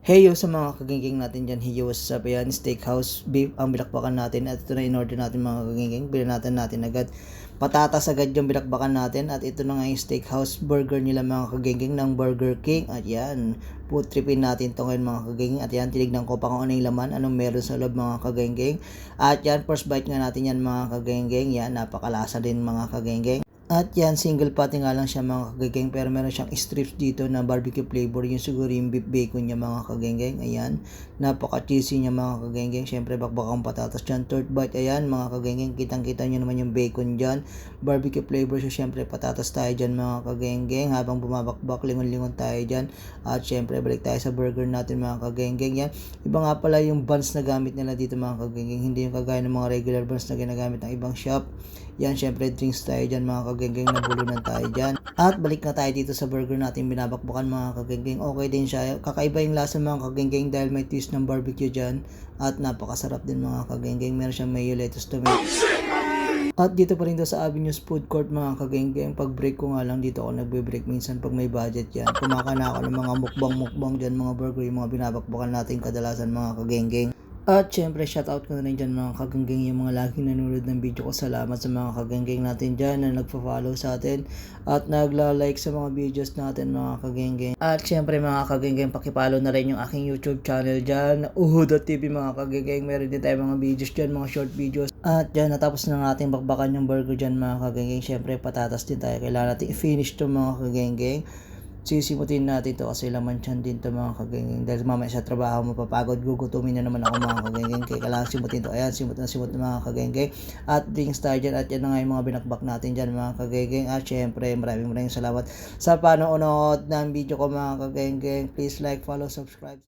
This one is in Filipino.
Heyo sa mga kagingking natin dyan. Heyo, what's up? Ayan, steakhouse beef ang bilakbakan natin. At ito na in-order natin mga kagingking. Binanatan natin agad. Patatas agad yung bilakbakan natin. At ito na nga yung steakhouse burger nila mga kagingking ng Burger King. At yan, food tripin natin ito ngayon mga kagingking. At yan, tinignan ko pa kung ano yung laman. Anong meron sa loob mga kagingking. At yan, first bite nga natin yan mga kagingking. Yan, napakalasa din mga kagingking. At yan, single patty nga lang siya mga kagengeng, pero meron siyang strips dito na barbecue flavor. Yung siguro yung beef bacon niya mga kagengeng. Ayan, napaka-cheesy niya mga kagengeng. Siyempre bakbakang patatas dyan. Third bite, ayan mga kagengeng, kitang-kita nyo naman yung bacon dyan. Barbecue flavor siya, siyempre patatas tayo dyan mga kagengeng. Habang bumabakbak, lingon-lingon tayo dyan. At siyempre balik tayo sa burger natin mga kagengeng. Yan, iba nga pala yung buns na gamit nila dito mga kagengeng. Hindi yung kagaya ng mga regular buns na ginagamit ng ibang shop. Yan, syempre drinks tayo dyan mga kagengeng, nabulunan tayo dyan. At balik na tayo dito sa burger natin binabakbakan mga kagengeng. Okay din siya. Kakaiba yung lasa mga kagengeng dahil may twist ng barbecue dyan. At napakasarap din mga kagengeng. Meron siyang mayo, lettuce, tomato. At dito pa rin daw sa Avenues Food Court mga kagengeng. Pag break ko nga lang dito ako nagbe-break minsan pag may budget yan. Kumakain ako ng mga mukbang dyan, mga burger, yung mga binabakbakan natin kadalasan mga kagengeng. At syempre shoutout ko na rin dyan mga kagengeng, yung mga laging nanonood ng video ko. Salamat sa mga kagengeng natin dyan na nagpa-follow sa atin at nagla-like sa mga videos natin mga kagengeng. At syempre mga kagengeng, pakipollow na rin yung aking YouTube channel dyan, Uhu.tv mga kagengeng. Meron din tayo mga videos dyan, mga short videos. At dyan, natapos na natin bakbakan yung burger dyan mga kagengeng. Syempre patatas din tayo, kailangan natin i-finish to mga kagengeng. Sisimutin natin to kasi laman tiyan din to mga kagengeng. Dahil mamaya sa trabaho mapapagod, gugutumin na naman ako mga kagengeng. Kaya kailangan simutin to. Ayan, simut na mga kagengeng. At drinks tayo dyan. At yan na nga yung mga binakbak natin dyan mga kagengeng. At syempre maraming salamat sa panonood ng video ko mga kagengeng. Please like, follow, subscribe.